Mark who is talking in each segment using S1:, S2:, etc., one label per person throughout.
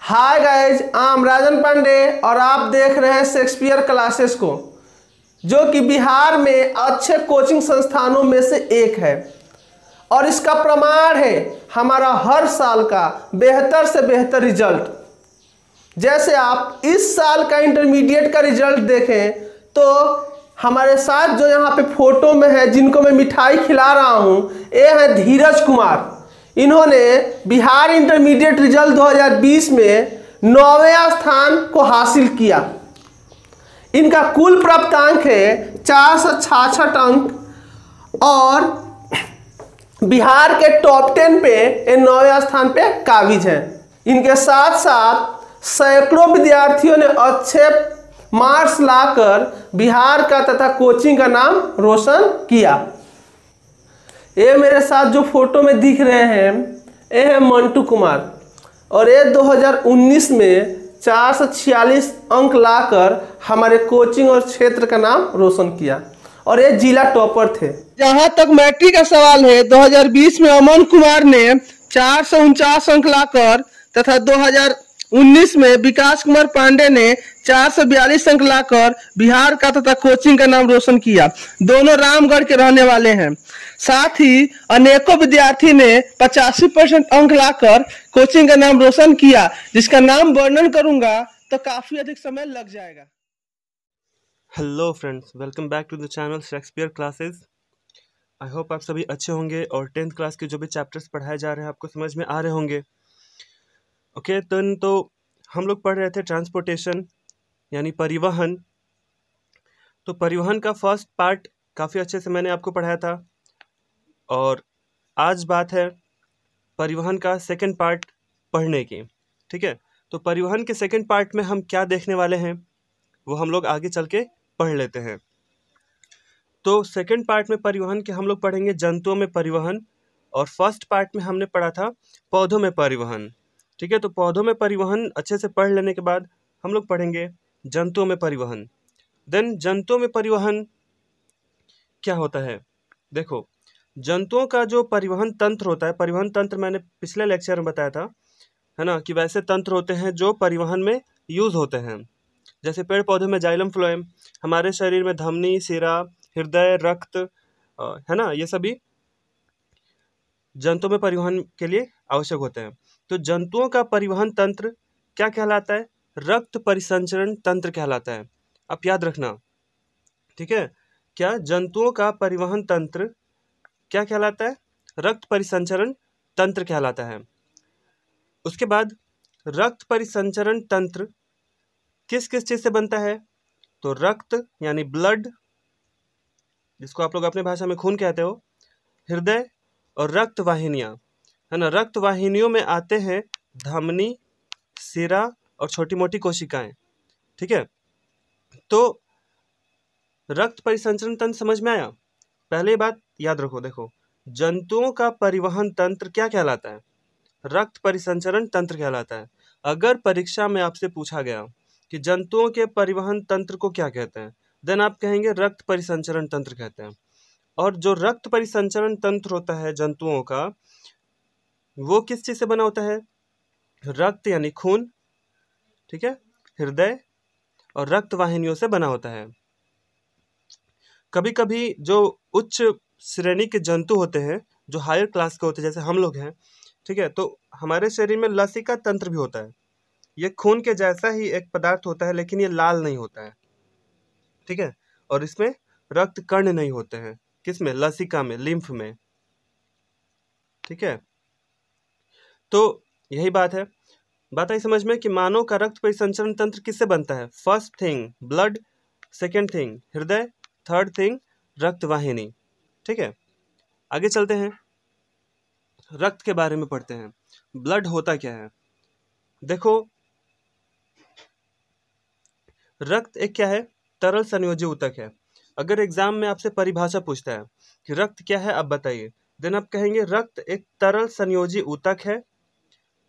S1: Hi guys, I am राजन पांडे और आप देख रहे हैं शेक्सपियर क्लासेस को, जो कि बिहार में अच्छे कोचिंग संस्थानों में से एक है। और इसका प्रमाण है हमारा हर साल का बेहतर से बेहतर रिजल्ट। जैसे आप इस साल का इंटरमीडिएट का रिजल्ट देखें तो हमारे साथ जो यहाँ पे फोटो में है, जिनको मैं मिठाई खिला रहा हूँ, ये है धीरज कुमार। इन्होंने बिहार इंटरमीडिएट रिजल्ट 2020 में 9वें स्थान को हासिल किया। इनका कुल प्राप्तांक है 466 अंक और बिहार के टॉप 10 पे ये 9वें स्थान पे काबिज हैं। इनके साथ साथ सैकड़ों विद्यार्थियों ने अच्छे मार्क्स लाकर बिहार का तथा कोचिंग का नाम रोशन किया। ये मेरे साथ जो फोटो में दिख रहे हैं, ये है मंटू कुमार और ये 2019 में 446 अंक लाकर हमारे कोचिंग और क्षेत्र का नाम रोशन किया और ये जिला टॉपर थे। जहां तक मैट्रिक का सवाल है, 2020 में अमन कुमार ने 449 अंक लाकर तथा 2019 में विकास कुमार पांडे ने 442 अंक लाकर बिहार का तथा कोचिंग का नाम रोशन किया। दोनों रामगढ़ के रहने वाले हैं। साथ ही अनेकों विद्यार्थी ने 85% अंक लाकर कोचिंग का नाम रोशन किया, जिसका नाम वर्णन करूंगा तो काफी अधिक समय लग जाएगा।
S2: Hello friends, welcome back to the channel Shakespeare classes. I hope आप सभी अच्छे होंगे और 10th क्लास के जो भी चैप्टर्स पढ़ाए जा रहे हैं आपको समझ में आ रहे होंगे। ओके, तो हम लोग पढ़ रहे थे ट्रांसपोर्टेशन यानी परिवहन। तो परिवहन का फर्स्ट पार्ट काफ़ी अच्छे से मैंने आपको पढ़ाया था और आज बात है परिवहन का सेकंड पार्ट पढ़ने की। ठीक है, तो परिवहन के सेकंड पार्ट में हम क्या देखने वाले हैं वो हम लोग आगे चल के पढ़ लेते हैं। तो सेकंड पार्ट में परिवहन के हम लोग पढ़ेंगे जंतुओं में परिवहन और फर्स्ट पार्ट में हमने पढ़ा था पौधों में परिवहन। ठीक है, तो पौधों में परिवहन अच्छे से पढ़ लेने के बाद हम लोग पढ़ेंगे जंतुओं में परिवहन। देन जंतुओं में परिवहन क्या होता है। देखो, जंतुओं का जो परिवहन तंत्र होता है, परिवहन तंत्र मैंने पिछले लेक्चर में बताया था, है ना, कि वैसे तंत्र होते हैं जो परिवहन में यूज होते हैं। जैसे पेड़ पौधों में जाइलम फ्लोएम, हमारे शरीर में धमनी, सिरा, हृदय, रक्त, है ना, ये सभी जंतुओं में परिवहन के लिए आवश्यक होते हैं। तो जंतुओं का परिवहन तंत्र क्या कहलाता है? रक्त परिसंचरण तंत्र कहलाता है। आप याद रखना, ठीक है। क्या जंतुओं का परिवहन तंत्र क्या कहलाता है? रक्त परिसंचरण तंत्र कहलाता है। उसके बाद रक्त परिसंचरण तंत्र किस किस चीज से बनता है? तो रक्त यानी ब्लड, जिसको आप लोग अपने भाषा में खून कहते हो, हृदय और रक्त वाहिनियां, है ना। रक्त वाहिनियों में आते हैं धमनी, सिरा और छोटी मोटी कोशिकाएं। ठीक है, तो रक्त परिसंचरण तंत्र समझ में आया। पहले बात याद रखो, देखो, जंतुओं का परिवहन तंत्र क्या कहलाता है? रक्त परिसंचरण तंत्र कहलाता है। अगर परीक्षा में आपसे पूछा गया कि जंतुओं के परिवहन तंत्र को क्या कहते हैं, देन आप कहेंगे रक्त परिसंचरण तंत्र कहते हैं। और जो रक्त परिसंचरण तंत्र होता है जंतुओं का, वो किस चीज से बना होता है? रक्त यानी खून, ठीक है, हृदय और रक्त वाहिनियों से बना होता है। कभी कभी जो उच्च श्रेणी के जंतु होते हैं, जो हायर क्लास के होते हैं, जैसे हम लोग हैं, ठीक है, तो हमारे शरीर में लसिका तंत्र भी होता है। ये खून के जैसा ही एक पदार्थ होता है, लेकिन ये लाल नहीं होता है, ठीक है, और इसमें रक्त कण नहीं होते हैं। किसमें? लसिका में, लिम्फ में। ठीक है, तो यही बात है। बात आई समझ में कि मानव का रक्त परिसंचरण तंत्र किससे बनता है? First thing blood, second thing हृदय, थर्ड थिंग रक्त वाहिनी। ठीक है, आगे चलते हैं, रक्त के बारे में पढ़ते हैं। ब्लड होता क्या है? देखो, रक्त एक क्या है? तरल संयोजी ऊतक है। अगर एग्जाम में आपसे परिभाषा पूछता है कि रक्त क्या है, आप बताइए, देन आप कहेंगे रक्त एक तरल संयोजी ऊतक है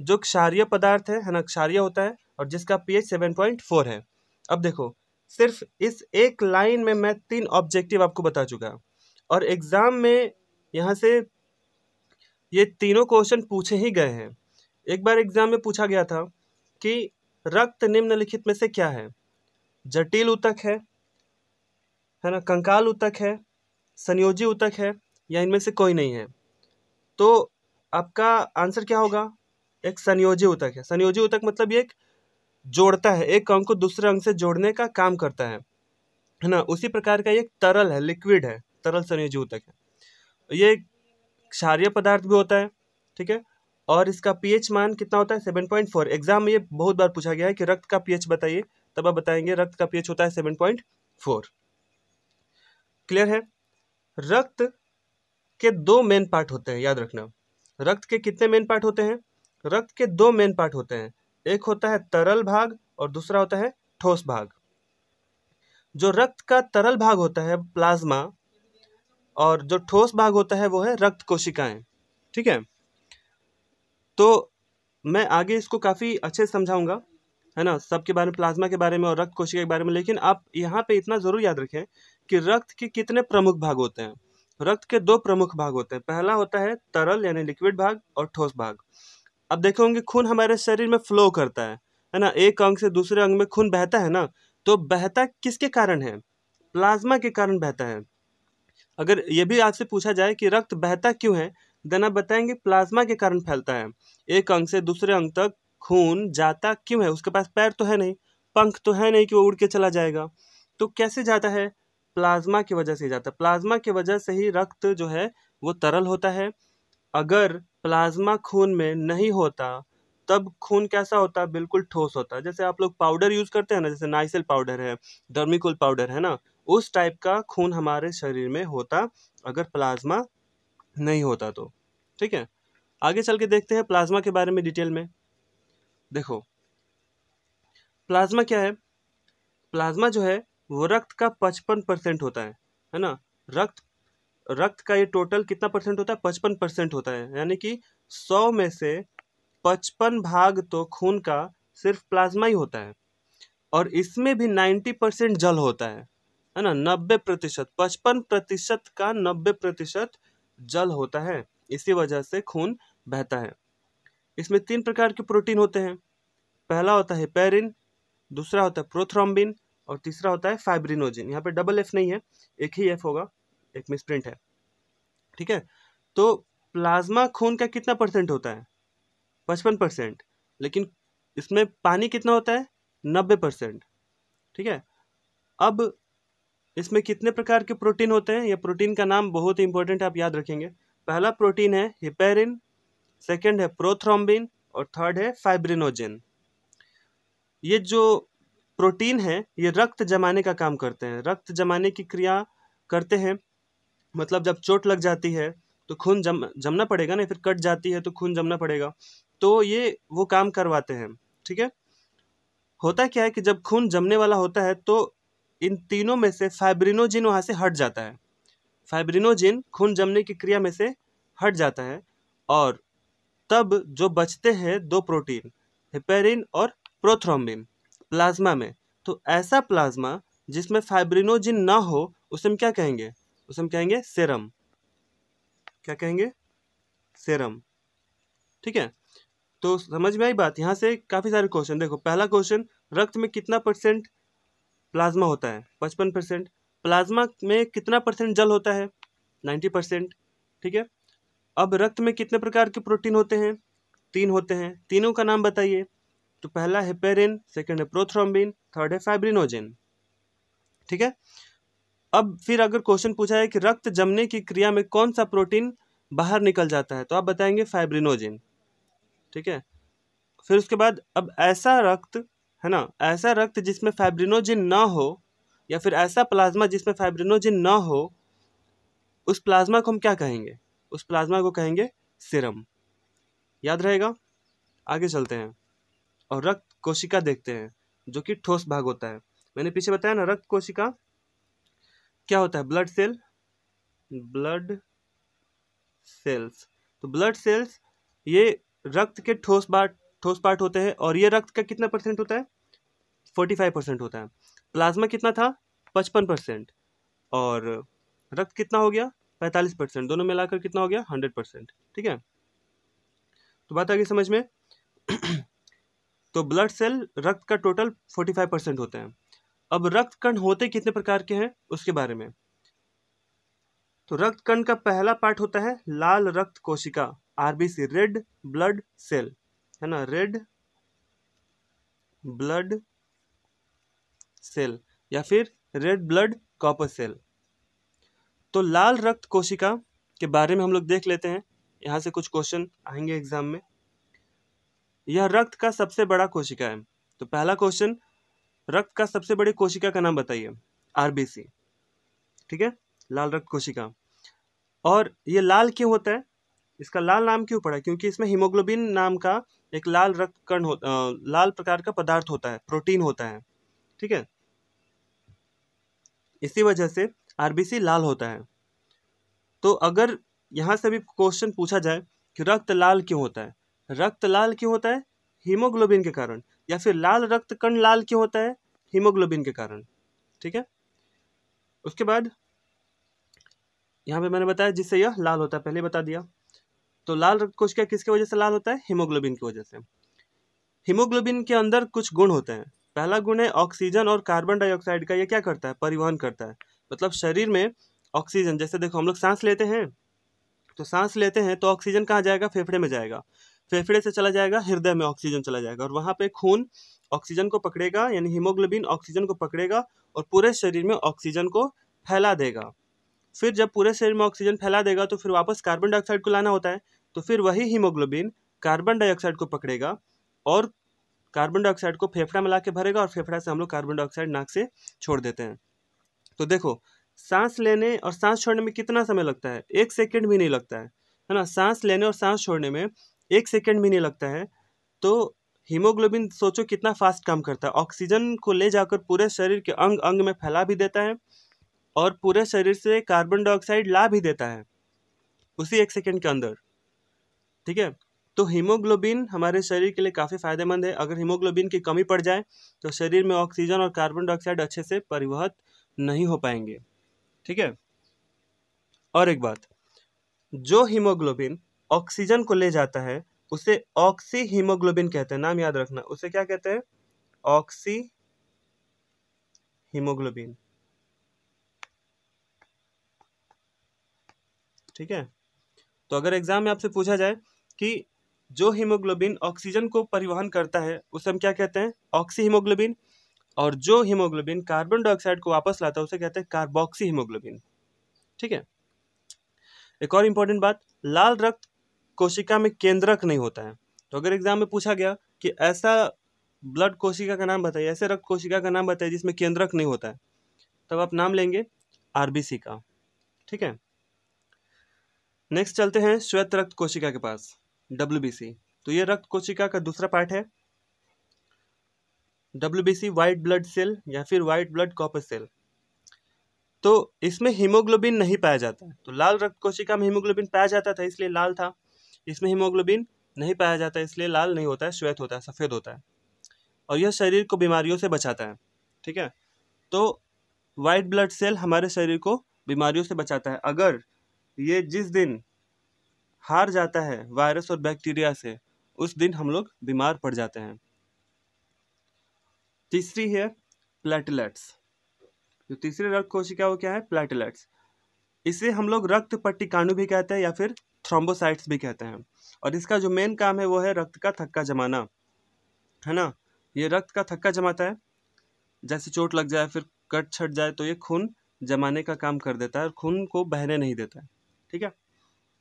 S2: जो क्षारीय पदार्थ है ना, क्षारीय होता है और जिसका pH 7.4 है। अब देखो, सिर्फ इस एक लाइन में मैं 3 ऑब्जेक्टिव आपको बता चुका और एग्जाम में यहाँ से ये तीनों क्वेश्चन पूछे ही गए हैं। एक बार एग्जाम में पूछा गया था कि रक्त निम्नलिखित में से क्या है? जटिल ऊतक है ना, कंकाल ऊतक है, संयोजी ऊतक है, या इनमें से कोई नहीं है? तो आपका आंसर क्या होगा? एक संयोजी ऊतक है। संयोजी ऊतक मतलब ये एक जोड़ता है, एक अंग को दूसरे अंग से जोड़ने का काम करता है ना। उसी प्रकार का ये एक तरल है, लिक्विड है, तरल संयोजी ऊतक है। ये क्षारीय पदार्थ भी होता है, ठीक है। और इसका पीएच मान कितना होता है? 7.4। एग्जाम में ये बहुत बार पूछा गया है कि रक्त का पीएच बताइए, तब आप बताएंगे रक्त का पीएच होता है 7.4। क्लियर है? रक्त के दो मेन पार्ट होते हैं, याद रखना। रक्त के कितने मेन पार्ट होते हैं? रक्त के दो मेन पार्ट होते हैं, एक होता है तरल भाग और दूसरा होता है ठोस भाग। जो रक्त का तरल भाग होता है प्लाज्मा, और जो ठोस भाग होता है वो है रक्त कोशिकाएं, ठीक है। तो मैं आगे इसको काफी अच्छे से समझाऊंगा, है ना, सबके बारे में, प्लाज्मा के बारे में और रक्त कोशिका के बारे में। लेकिन आप यहाँ पे इतना जरूर याद रखें कि रक्त के कितने प्रमुख भाग होते हैं। रक्त के दो प्रमुख भाग होते हैं, पहला होता है तरल यानी लिक्विड भाग और ठोस भाग। अब देखोगे खून हमारे शरीर में फ्लो करता है ना, एक अंग से दूसरे अंग में खून बहता है ना, तो बहता किसके कारण है? प्लाज्मा के कारण बहता है। अगर ये भी आपसे पूछा जाए कि रक्त बहता क्यों है, देन आप बताएंगे प्लाज्मा के कारण फैलता है। एक अंग से दूसरे अंग तक खून जाता क्यों है? उसके पास पैर तो है नहीं, पंख तो है नहीं कि वो उड़ के चला जाएगा। तो कैसे जाता है? प्लाज्मा की वजह से जाता है। प्लाज्मा की वजह से ही रक्त जो है वो तरल होता है। अगर प्लाज्मा खून में नहीं होता तब खून कैसा होता? बिल्कुल ठोस होता। जैसे आप लोग पाउडर यूज करते हैं ना, जैसे नाइसिल पाउडर है, डर्मिकुल पाउडर है ना, उस टाइप का खून हमारे शरीर में होता अगर प्लाज्मा नहीं होता तो, ठीक है। आगे चल के देखते हैं प्लाज्मा के बारे में डिटेल में। देखो प्लाज्मा क्या है? प्लाज्मा जो है वो रक्त का 55% होता है ना। रक्त का ये टोटल कितना परसेंट होता है? 55% होता है, यानी कि 100 में से 55 भाग तो खून का सिर्फ प्लाज्मा ही होता है। और इसमें भी 90% जल होता है ना। 90%, 55% का 90% जल होता है। इसी वजह से खून बहता है। इसमें 3 प्रकार के प्रोटीन होते हैं। पहला होता है हेपेरिन, दूसरा होता है प्रोथ्रोम्बिन और तीसरा होता है फाइब्रिनोजिन। यहाँ पे डबल एफ नहीं है, एक ही एफ होगा, एक मिसप्रिंट है, ठीक है। तो प्लाज्मा खून का कितना परसेंट होता है? 55%। लेकिन इसमें पानी कितना होता है? 90%, ठीक है। अब इसमें कितने प्रकार के प्रोटीन होते हैं? ये प्रोटीन का नाम बहुत ही इंपॉर्टेंट है, आप याद रखेंगे। पहला प्रोटीन है हेपेरिन, सेकंड है प्रोथ्रोम्बिन और थर्ड है फाइब्रिनोजिन। ये जो प्रोटीन है ये रक्त जमाने का काम करते हैं, रक्त जमाने की क्रिया करते हैं। मतलब जब चोट लग जाती है तो खून जमना पड़ेगा ना, फिर कट जाती है तो खून जमना पड़ेगा, तो ये वो काम करवाते हैं, ठीक है। होता क्या है कि जब खून जमने वाला होता है तो इन तीनों में से फाइब्रिनोजिन वहां से हट जाता है। फाइब्रिनोजिन खून जमने की क्रिया में से हट जाता है, और तब जो बचते हैं दो प्रोटीन, हेपेरिन और प्रोथ्रोम्बिन, प्लाज्मा में। तो ऐसा प्लाज्मा जिसमें फाइब्रिनोजिन ना हो उसे हम क्या कहेंगे? उसे हम कहेंगे सेरम। क्या कहेंगे? सेरम, ठीक है। तो समझ में आई बात? यहाँ से काफी सारे क्वेश्चन देखो। पहला क्वेश्चन, रक्त में कितना परसेंट प्लाज्मा होता है? 55%। प्लाज्मा में कितना परसेंट जल होता है? 90%, ठीक है। अब रक्त में कितने प्रकार के प्रोटीन होते हैं? 3 होते हैं, तीनों का नाम बताइए। तो पहला हेपेरिन, सेकंड है प्रोथ्रोम्बिन, थर्ड है फाइब्रिनोजिन, ठीक है। अब फिर अगर क्वेश्चन पूछा है कि रक्त जमने की क्रिया में कौन सा प्रोटीन बाहर निकल जाता है, तो आप बताएंगे फाइब्रिनोजिन, ठीक है। फिर उसके बाद अब ऐसा रक्त है ना, ऐसा रक्त जिसमें फाइब्रिनोजिन ना हो, या फिर ऐसा प्लाज्मा जिसमें फाइब्रिनोजिन ना हो, उस प्लाज्मा को हम क्या कहेंगे? उस प्लाज्मा को कहेंगे सीरम। याद रहेगा? आगे चलते हैं और रक्त कोशिका देखते हैं, जो कि ठोस भाग होता है। मैंने पीछे बताया ना, रक्त कोशिका क्या होता है? Blood cell, blood cells. तो ब्लड सेल्स ये रक्त के ठोस पार्ट होते हैं, और ये रक्त का कितना परसेंट होता है? 45% होता है। प्लाज्मा कितना था? 55%। और रक्त कितना हो गया? 45%। दोनों मिलाकर कितना हो गया? 100%, ठीक है। तो बात आ गई समझ में? तो ब्लड सेल रक्त का टोटल 45% होते हैं। अब रक्त कण होते कितने प्रकार के हैं उसके बारे में। तो रक्त कण का पहला पार्ट होता है लाल रक्त कोशिका, आरबीसी, रेड ब्लड सेल, है ना, रेड ब्लड सेल या फिर रेड ब्लड कॉपर सेल। तो लाल रक्त कोशिका के बारे में हम लोग देख लेते हैं, यहाँ से कुछ क्वेश्चन आएंगे एग्जाम में। यह रक्त का सबसे बड़ा कोशिका है। तो पहला क्वेश्चन, रक्त का सबसे बड़ी कोशिका का नाम बताइए। आरबीसी, ठीक है, लाल रक्त कोशिका। और ये लाल क्यों होता है, इसका लाल नाम क्यों पड़ा, क्योंकि इसमें हीमोग्लोबिन नाम का एक लाल रक्त कण लाल प्रकार का पदार्थ होता है, प्रोटीन होता है, ठीक है, इसी वजह से आरबीसी लाल होता है। तो अगर यहाँ से भी क्वेश्चन पूछा जाए कि रक्त लाल क्यों होता है, रक्त लाल क्यों होता है, हीमोग्लोबिन के कारण, या फिर लाल रक्त कण लाल क्यों होता है, हीमोग्लोबिन के कारण, ठीक है। उसके बाद यहाँ पे मैंने बताया जिससे यह लाल होता है, पहले बता दिया। तो लाल रक्त कोशिका किसकी वजह से लाल होता है, हीमोग्लोबिन की वजह से। हीमोग्लोबिन के अंदर कुछ गुण होते हैं। पहला गुण है ऑक्सीजन और कार्बन डाइऑक्साइड का, ये क्या करता है, परिवहन करता है। मतलब शरीर में ऑक्सीजन, जैसे देखो हम लोग सांस लेते हैं, तो सांस लेते हैं तो ऑक्सीजन कहाँ जाएगा, फेफड़े में जाएगा, फेफड़े से चला जाएगा हृदय में, ऑक्सीजन चला जाएगा, और वहाँ पे खून ऑक्सीजन को पकड़ेगा, यानी हीमोग्लोबिन ऑक्सीजन को पकड़ेगा और पूरे शरीर में ऑक्सीजन को फैला देगा। फिर जब पूरे शरीर में ऑक्सीजन फैला देगा तो फिर वापस कार्बन डाइऑक्साइड को लाना होता है, तो फिर वही हीमोग्लोबिन कार्बन डाइऑक्साइड को पकड़ेगा और कार्बन डाइऑक्साइड को फेफड़ा में ला के भरेगा, और फेफड़ा से हम लोग कार्बन डाइऑक्साइड नाक से छोड़ देते हैं। तो देखो, सांस लेने और सांस छोड़ने में कितना समय लगता है, 1 सेकेंड भी नहीं लगता है ना। सांस लेने और सांस छोड़ने में 1 सेकेंड भी नहीं लगता है। तो हीमोग्लोबिन सोचो कितना फास्ट काम करता है, ऑक्सीजन को ले जाकर पूरे शरीर के अंग अंग में फैला भी देता है और पूरे शरीर से कार्बन डाइऑक्साइड ला भी देता है उसी 1 सेकेंड के अंदर, ठीक है। तो हीमोग्लोबिन हमारे शरीर के लिए काफ़ी फायदेमंद है। अगर हीमोग्लोबिन की कमी पड़ जाए तो शरीर में ऑक्सीजन और कार्बन डाइऑक्साइड अच्छे से परिवहन नहीं हो पाएंगे, ठीक है। और एक बात, जो हीमोग्लोबिन ऑक्सीजन को ले जाता है उसे ऑक्सी हीमोग्लोबिन कहते हैं, नाम याद रखना, उसे क्या कहते हैं, ऑक्सी हीमोग्लोबिन, ठीक है। तो अगर एग्जाम में आपसे पूछा जाए कि जो हीमोग्लोबिन ऑक्सीजन को परिवहन करता है उसे हम क्या कहते हैं, ऑक्सी हीमोग्लोबिन, और जो हीमोग्लोबिन कार्बन डाइऑक्साइड को वापस लाता है उसे कहते हैं कार्बोक्सी हीमोग्लोबिन, ठीक है। एक और इम्पोर्टेंट बात, लाल रक्त कोशिका में केंद्रक नहीं होता है। तो अगर एग्जाम में पूछा गया कि ऐसा ब्लड कोशिका का नाम बताइए, ऐसे रक्त कोशिका का नाम बताइए जिसमें केंद्रक नहीं होता है, तब आप नाम लेंगे आरबीसी का, ठीक है। नेक्स्ट चलते हैं श्वेत रक्त कोशिका के पास, डब्ल्यूबीसी। तो ये रक्त कोशिका का दूसरा पार्ट है, डब्ल्यूबीसी, व्हाइट ब्लड सेल या फिर व्हाइट ब्लड कॉपर सेल। तो इसमें हीमोग्लोबिन नहीं पाया जाता है। तो लाल रक्त कोशिका में हीमोग्लोबिन पाया जाता था इसलिए लाल था, इसमें हीमोग्लोबिन नहीं पाया जाता इसलिए लाल नहीं होता है, श्वेत होता है, सफ़ेद होता है, और यह शरीर को बीमारियों से बचाता है, ठीक है। तो व्हाइट ब्लड सेल हमारे शरीर को बीमारियों से बचाता है। अगर ये जिस दिन हार जाता है वायरस और बैक्टीरिया से, उस दिन हम लोग बीमार पड़ जाते हैं। तीसरी है प्लेटलेट्स। जो तीसरी रक्त कोशिका वो क्या है, प्लेटलेट्स। इसे हम लोग रक्त पट्टिकाणु भी कहते हैं या फिर थ्रोम्बोसाइट्स भी कहते हैं, और इसका जो मेन काम है वो है रक्त का थक्का जमाना, है ना। ये रक्त का थक्का जमाता है, जैसे चोट लग जाए फिर कट छट जाए तो ये खून जमाने का काम कर देता है और खून को बहने नहीं देता है, ठीक है।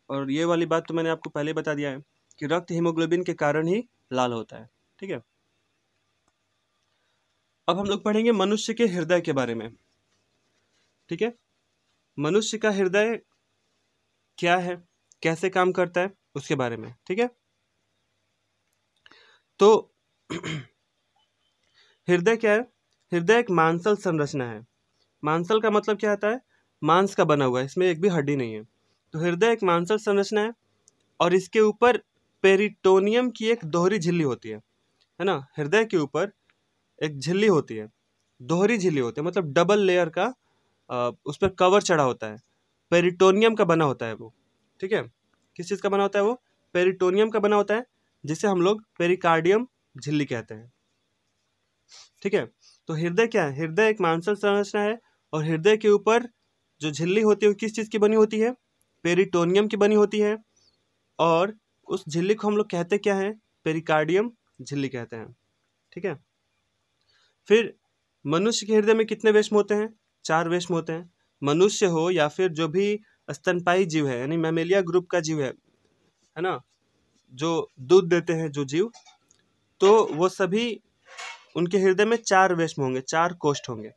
S2: और ये वाली बात तो मैंने आपको पहले बता दिया है कि रक्त हीमोग्लोबिन के कारण ही लाल होता है, ठीक है। अब हम लोग पढ़ेंगे मनुष्य के हृदय के बारे में, ठीक है। मनुष्य का हृदय क्या है, कैसे काम करता है, उसके बारे में, ठीक है। तो हृदय क्या है, हृदय एक मांसल संरचना है। मांसल का मतलब क्या होता है, मांस का बना हुआ है, इसमें एक भी हड्डी नहीं है। तो हृदय एक मांसल संरचना है और इसके ऊपर पेरिटोनियम की एक दोहरी झिल्ली होती है ना। हृदय के ऊपर एक झिल्ली होती है, दोहरी झिल्ली होती है, मतलब डबल लेयर का उस पर कवर चढ़ा होता है, पेरिटोनियम का बना होता है वो, ठीक है। किस चीज़ का बना होता है वो, पेरिटोनियम का बना होता है, जिसे हम लोग पेरिकार्डियम झिल्ली कहते हैं। ठीक है, तो हृदय क्या है? हृदय एक मांसल संरचना है और हृदय के ऊपर जो झिल्ली होती है वो किस चीज़ की बनी होती है? पेरिटोनियम की बनी होती है। और उस झिल्ली को हम लोग कहते क्या है? पेरिकार्डियम झिल्ली कहते हैं। ठीक है, फिर मनुष्य के हृदय में कितने वेश्म होते हैं? 4 वेश्म होते हैं। मनुष्य हो या फिर जो भी स्तनपायी जीव है, यानी मैमेलिया ग्रुप का जीव है ना, जो दूध देते हैं जो जीव, तो वो सभी उनके हृदय में 4 वेश्म होंगे, 4 कोष्ठ होंगे,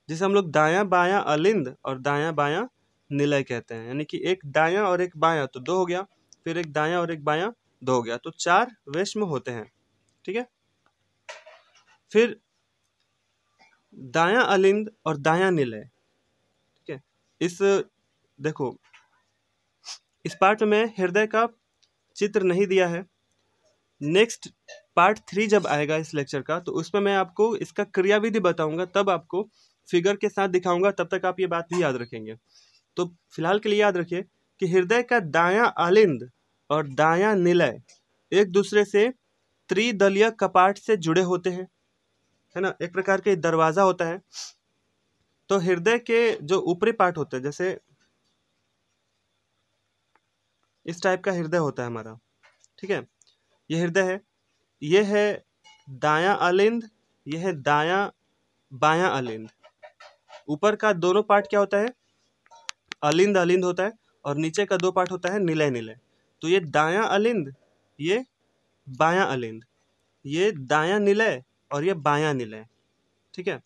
S2: जिसे हम लोग दायां बायां अलिंद और दायां बायां निलय कहते हैं। यानी कि एक दायां और एक बायां तो 2 हो गया, फिर एक दायां और एक बायां 2 हो गया, तो 4 वेश्म होते हैं। ठीक है, फिर दायां अलिंद और दायां निलय। ठीक है, इस देखो इस पार्ट में हृदय का चित्र नहीं दिया है। नेक्स्ट पार्ट 3 जब आएगा इस लेक्चर का, तो उसमें मैं आपको इसका क्रियाविधि बताऊंगा, तब आपको फिगर के साथ दिखाऊंगा, तब तक आप ये बात भी याद रखेंगे। तो फिलहाल के लिए याद रखिए कि हृदय का दायां अलिंद और दायां निलय एक दूसरे से त्रिदलीय कपाट से जुड़े होते हैं, है ना, एक प्रकार के दरवाजा होता है। तो हृदय के जो ऊपरी पार्ट होते हैं, जैसे इस टाइप का हृदय होता है हमारा। ठीक है, ये हृदय है, ये है दायां अलिंद, ये है दायां बायां अलिंद। ऊपर का दोनों पार्ट क्या होता है? अलिंद अलिंद होता है, और नीचे का 2 पार्ट होता है निलय निलय। तो ये दायां अलिंद, ये बायां अलिंद, ये दायां निलय और ये बायां निलय। ठीक है,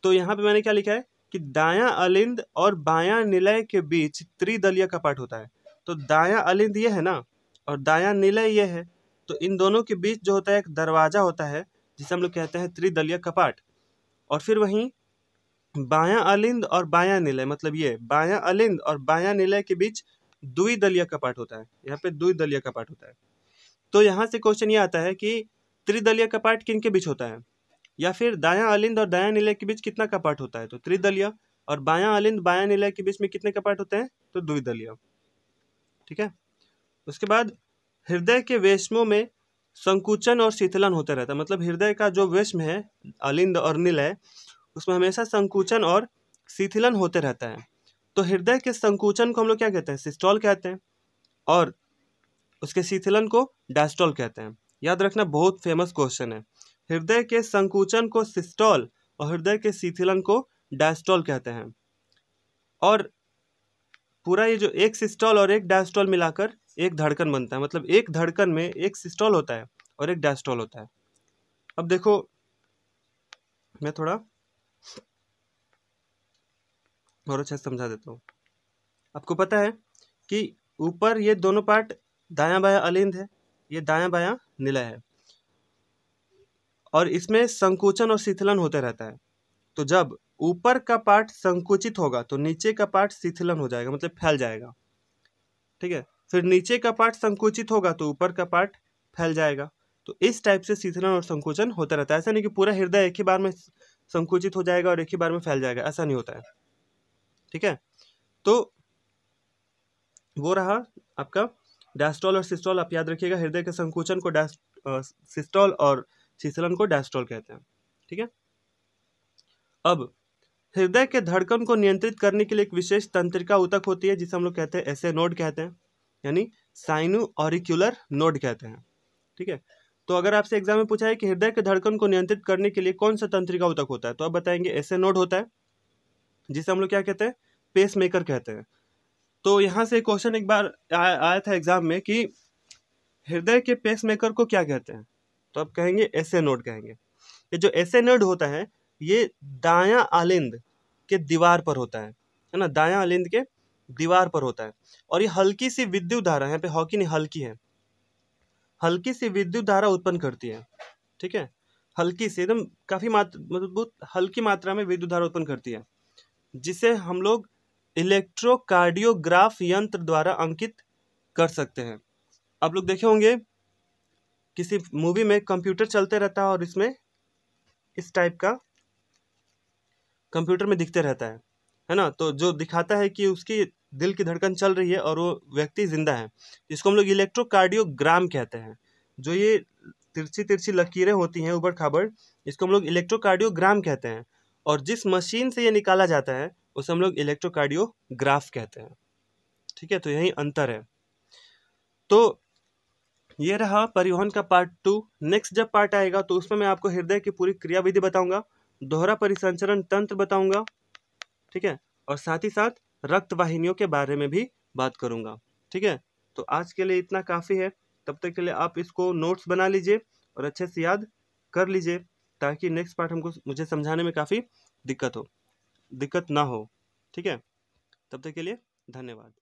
S2: तो यहाँ पे मैंने क्या लिखा है कि दायां अलिंद और बायां निलय के बीच त्रिदलीय कपाट होता है। तो दायां अलिंद ये है ना, और दायां निलय ये है, तो इन दोनों के बीच जो होता है एक दरवाजा होता है, जिसे हम लोग कहते हैं त्रिदलीय कपाट। और फिर वहीं बायां अलिंद और बायां निलय, मतलब ये बायां अलिंद और बायां निलय के बीच द्विदलीय कपाट होता है। यहाँ पे द्विदलीय कपाट होता है। तो यहाँ से क्वेश्चन ये आता है कि त्रिदलीय कपाट किन के बीच होता है, या फिर दायां अलिंद और दायां निलय के बीच कितना कपाट होता है? तो त्रिदलीय। और बायां अलिंद बायां निलय के बीच में कितने कपाट होते हैं? तो द्विदलीय। ठीक है, उसके बाद हृदय के वेश्मों में संकुचन और शीतलन होता रहता है। मतलब हृदय का जो वेश्म है अलिंद और निलय, उसमें हमेशा संकुचन और शिथिलन होते रहता है। तो हृदय के संकुचन को हम लोग क्या कहते हैं? सिस्टोल कहते हैं, और उसके शिथिलन को डायस्टोल कहते हैं। याद रखना, बहुत फेमस क्वेश्चन है। हृदय के संकुचन को सिस्टोल और हृदय के शिथिलन को डायस्टोल कहते हैं। और पूरा ये जो एक सिस्टोल और एक डायस्टोल मिलाकर एक धड़कन बनता है। मतलब एक धड़कन में एक सिस्टोल होता है और एक डायस्टोल होता है। अब देखो, मैं थोड़ा और अच्छा समझा देता हूँ। आपको पता है कि ऊपर ये दोनों पार्ट दायां बायां अलिंद है, ये दायां बायां निलय है, और इसमें संकुचन और शिथिलन होते रहता है। तो जब ऊपर का पार्ट संकुचित होगा तो नीचे का पार्ट शिथिलन हो जाएगा, मतलब फैल जाएगा। ठीक है, फिर नीचे का पार्ट संकुचित होगा तो ऊपर का पार्ट फैल जाएगा। तो इस टाइप से शिथिलन और संकुचन होता रहता है। ऐसा नहीं कि पूरा हृदय एक ही बार में संकुचित हो जाएगा और एक ही बार में फैल जाएगा, ऐसा नहीं होता है। ठीक है, तो वो रहा आपका डायस्टोल और सिस्टोल। आप याद रखिएगा, हृदय के संकुचन को सिस्टोल और शिथिलन को डायस्टोल कहते हैं। ठीक है, अब हृदय के धड़कन को नियंत्रित करने के लिए एक विशेष तंत्रिका ऊतक होती है, जिसे हम लोग कहते हैं एसे नोड कहते हैं, यानी साइनो ऑरिक्यूलर नोड कहते हैं। ठीक है, तो अगर आपसे एग्जाम में पूछा है कि हृदय के धड़कन को नियंत्रित करने के लिए कौन सा तंत्रिका ऊतक होता है, तो आप बताएंगे एसे नोड होता है, जिसे हम लोग क्या कहते हैं? पेस मेकर कहते हैं। तो यहाँ से क्वेश्चन एक बार आया था एग्जाम में कि हृदय के पेस मेकर को क्या कहते हैं, तो आप कहेंगे एसे नोड कहेंगे। ये जो एसे नोड होता है, ये दायां अलिंद के दीवार पर होता है ना, दायां अलिंद के दीवार पर होता है। और ये हल्की सी विद्युत धारा, यहाँ पे हल्की नहीं हल्की है, हल्की सी विद्युत धारा उत्पन्न करती है। ठीक है, हल्की सी, एकदम काफी बहुत हल्की मात्रा में विद्युत धारा उत्पन्न करती है, जिसे हम लोग इलेक्ट्रोकार्डियोग्राफ यंत्र द्वारा अंकित कर सकते हैं। आप लोग देखे होंगे किसी मूवी में कंप्यूटर चलते रहता है और इसमें इस टाइप का कंप्यूटर में दिखते रहता है ना, तो जो दिखाता है कि उसकी दिल की धड़कन चल रही है और वो व्यक्ति जिंदा है, इसको हम लोग इलेक्ट्रोकार्डियोग्राम कहते हैं। जो ये तिरछी तिरछी लकीरें होती हैं ऊबड़ खाबड़, इसको हम लोग इलेक्ट्रोकार्डियोग्राम कहते हैं। और जिस मशीन से ये निकाला जाता है उसे हम लोग इलेक्ट्रोकार्डियोग्राफ कहते हैं। ठीक है, तो यही अंतर है। तो ये रहा परिवहन का पार्ट 2। नेक्स्ट जब पार्ट आएगा तो उसमें मैं आपको हृदय की पूरी क्रियाविधि बताऊंगा, दोहरा परिसंचरण तंत्र बताऊंगा, ठीक है, और साथ ही साथ रक्त वाहिनियों के बारे में भी बात करूंगा। ठीक है, तो आज के लिए इतना काफ़ी है। तब तक के लिए आप इसको नोट्स बना लीजिए और अच्छे से याद कर लीजिए, ताकि नेक्स्ट पार्ट मुझे समझाने में काफ़ी दिक्कत ना हो। ठीक है, तब तक के लिए धन्यवाद।